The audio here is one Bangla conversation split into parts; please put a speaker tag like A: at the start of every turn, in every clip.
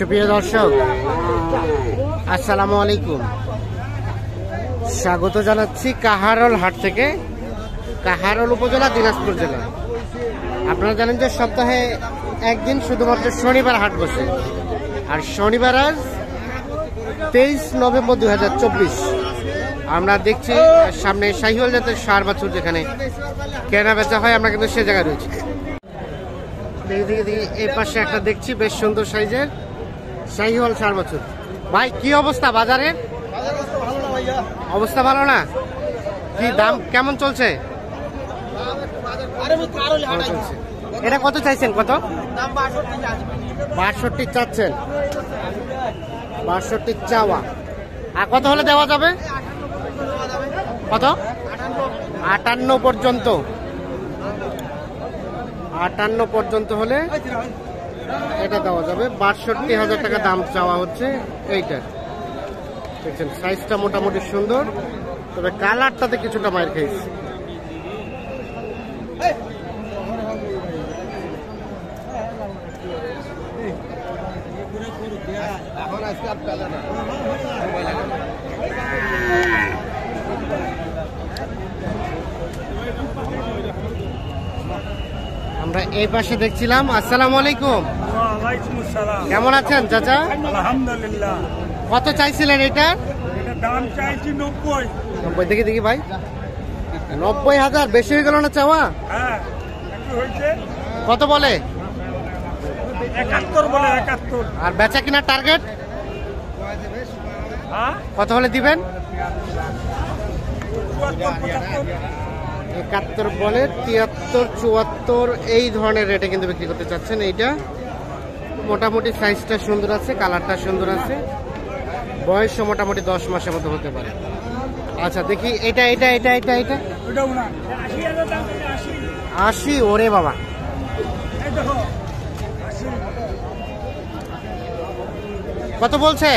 A: সুপ্রিয় দর্শক, আসসালামু আলাইকুম। স্বাগত জানাচ্ছি কাহারোল হাট থেকে, কাহারোল উপজেলা, দিনাজপুর জেলা। আপনারা জানেন যে সপ্তাহে একদিন শুধুমাত্র শনিবার হাট বসে, আর শনিবার আজ 23 নভেম্বর 2024। আমরা দেখছি সামনে শাহিওয়াল জাতের ষাঁড় বাছুর যেখানে কেনা বেচা হয়, আমরা কিন্তু সে জায়গায় রয়েছি। এই পাশে একটা দেখছি বেশ সুন্দর সাইজের শাহিওয়াল ষাঁড় বাছুর। ভাই কি অবস্থা বাজারের? অবস্থা ভালো না? কি দাম কেমন চলছে? এটা কত চাইছেন? কত? 62 চাচ্ছেন? 62 চাওয়া। আর কত হলে দেওয়া যাবে? কত? 58 পর্যন্ত। 58 পর্যন্ত হলে এটা দেওয়া যাবে। 62,000 টাকা দাম চাওয়া হচ্ছে এইটার। দেখছেন সাইজটা মোটামুটি সুন্দর, তবে কালারটাতে কিছুটা মায়ের খেয়েছে। আমরা এই পাশে দেখছিলাম। আসসালামু আলাইকুম। কেমন আছেন চাচা?
B: আলহামদুলিল্লাহ।
A: কত চাইছিলেন এটা?
B: দাম চাইছি 90।
A: 90? দেখি দেখি ভাই, 90,000 বেশি হয়ে গেল না চাওয়া?
B: হ্যাঁ, একটু হয়েছে।
A: কত বলে?
B: 71 বলে। 71।
A: আর বেচা কিনার টার্গেট কত হলে দিবেন? 71 বলে। 73, 74 এই ধরনের রেটে কিন্তু বিক্রি করতে চাচ্ছেন। এইটা মোটামুটি সাইজটা সুন্দর আছে, কালারটা সুন্দর আছে, বয়সও মোটামুটি 10 মাসের মতো হতে পারে। আচ্ছা দেখি এটা এটা এটা এটা এটা 80। ওরে বাবা, কত বলছে?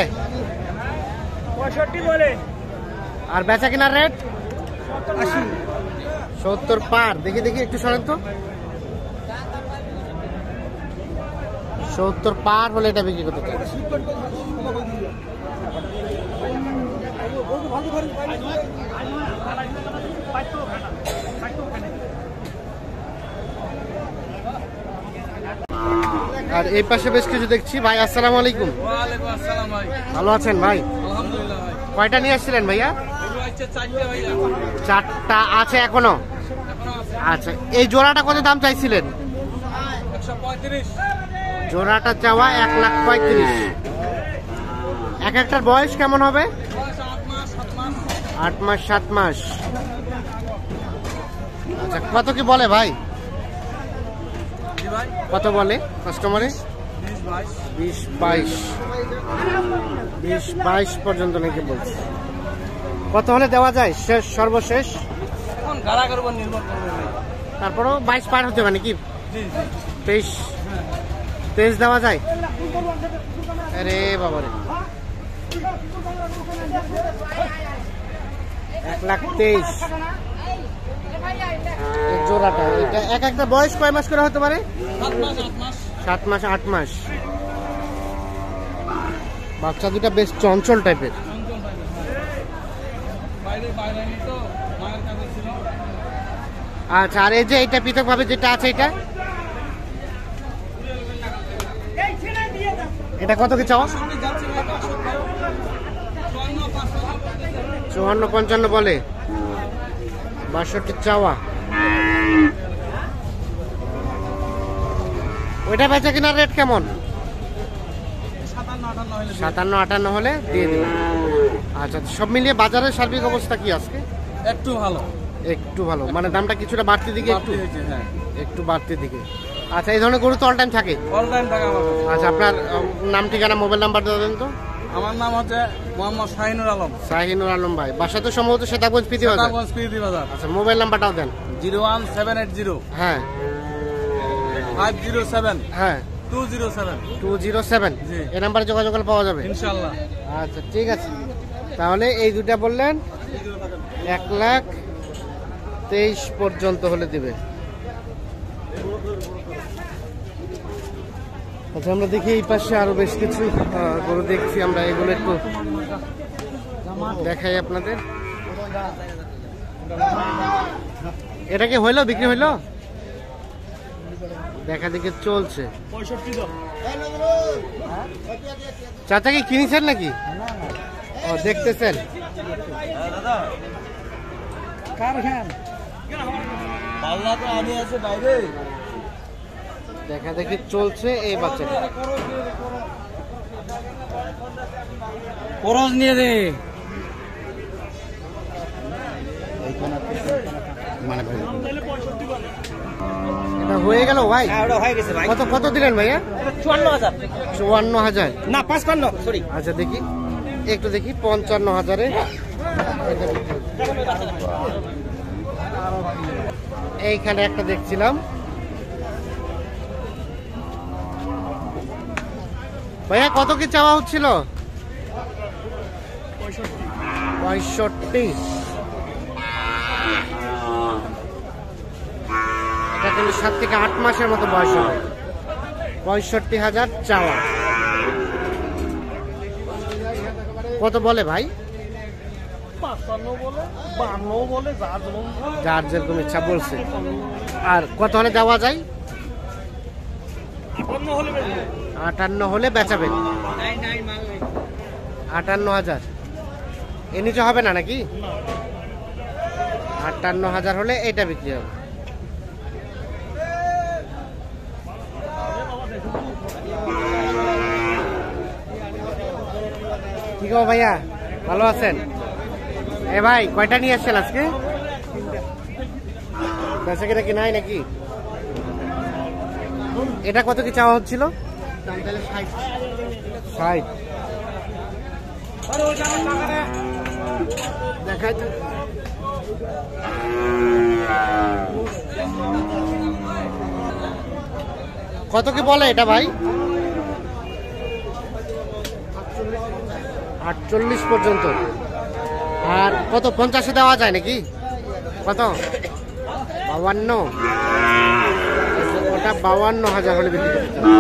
B: 65 বলে।
A: আর বেচা কিনার রেট 70 পার। দেখি দেখি একটু সরেন তো। 70 পার হলে এটা বিক্রি করতে চাই। আর এই পাশে বেশ কিছু দেখছি। ভাই আসসালামু আলাইকুম।
C: ওয়ালাইকুম আসসালাম ভাই।
A: ভালো আছেন ভাই?
C: আলহামদুলিল্লাহ ভাই।
A: কয়টা নিয়ে আসছিলেন ভাইয়া?
C: ভাইয়া
A: 4টা আছে এখনো? আচ্ছা, এই জোড়াটা কত দাম চাইছিলেন?
C: 135।
A: জোড়াটা চাওয়া 1,35,000। এক একটার বয়স কেমন হবে? 8 মাস 7 মাস। আচ্ছা, কত কি বলে ভাই? কত বলে কাস্টমারে? 20-22 পর্যন্ত নাকি বলছে। কত হলে দেওয়া যায় শেষ সর্বশেষ? তারপরও 22 পার হতে পারে নাকি? 23 দেওয়া যায়? আরে বাবারে, 1,23,000 জোড়াটা। এটা এক একটা বয়স কয় মাস করে হতে পারে? 7 মাস 8 মাস। বাচ্চা দুটা বেশ চঞ্চল টাইপের। আচ্ছা, আর এই যে এটা পৃথক ভাবে যেটা আছে এটা, এটা কত কি চাওয়া? 54-55 বলে। 62 চাওয়া। ওইটা বেচা কিনার রেট কেমন? 57-58 হলে দিয়ে দিন। আচ্ছা, সব মিলিয়ে বাজারের সার্বিক অবস্থা কি আজকে?
C: একটু ভালো।
A: একটু ভালো মানে দামটা কিছুটা বাড়তি দিকে, একটু বাড়তি দিকে। আচ্ছা, এই ধরনের গরু তো অল টাইম থাকে?
C: অল টাইম থাকে আমার কাছে।
A: আচ্ছা, আপনার নাম, ঠিকানা, মোবাইল নাম্বার দেন তো।
C: আমার নাম হচ্ছে মোহাম্মদ শাহিনুর আলম।
A: শাহিনুর আলম ভাই, বাসা তো সম্ভবত সেতাগঞ্জ পিতি বাজার।
C: বাজার।
A: আচ্ছা, মোবাইল নাম্বারটাও দেন।
C: 01780
A: হ্যাঁ
C: 507
A: হ্যাঁ
C: 207
A: 207।
C: জি।
A: এই নাম্বারে যোগাযোগ করলে পাওয়া যাবে
C: ইনশাআল্লাহ।
A: আচ্ছা ঠিক আছে, তাহলে এই দুটা বললেন 1,23,000 পর্যন্ত হলে দিবে। আচ্ছা, আমরা দেখি এই পাশে আরো বেশ কিছু গরু দেখছি আমরা, এগুলো একটু দেখাই আপনাদের। এটা কি হইলো, বিক্রি হইলো? দেখা দেখি চলছে।
B: 65 দাম।
A: চাচা কি কিনেছেন নাকি? ও, দেখতেছেন।
B: কার খান?
A: দেখা দেখি চলছে এই বাচ্চাটা।
C: খরচ নিয়ে দে।
A: এটা হয়ে গেল ভাই?
B: ওটা হয়ে গেছে ভাই।
A: কত কত দিলেন ভাইয়া?
B: 54,000
A: 54,000।
B: না 55 সরি।
A: আচ্ছা দেখি, একটু দেখি 55,000-এ। এইখানে একটা দেখছিলাম ভাইয়া, কত কি চাওয়া হচ্ছিল? 65। এটা কিন্তু 7 থেকে 8 মাসের মতো বয়স হবে। 65,000 চাওয়া। কত বলে ভাই?
B: 55 বলে, 52 বলে,
A: যার যেরকম ইচ্ছা বলছে। আর কত হলে দেওয়া যায়? 58 হলে বেচাবেন। 58,000 এর নিচে হবে না নাকি? 58,000 হলে এটা বিক্রি হবে। ঠিক আছে ভাইয়া, ভালো আছেন? এ ভাই, কয়টা নিয়ে আসছেন আজকে? বেচা কিনা কি নাই নাকি? এটা কত কি চাওয়া হচ্ছিল? 60। দেখাই তো। কত কি বলে এটা ভাই? 48 পর্যন্ত। আর কত 50-এ দেওয়া যায় নাকি? কত? 52। ওটা 52,000 হলে বিক্রি করতে হবে।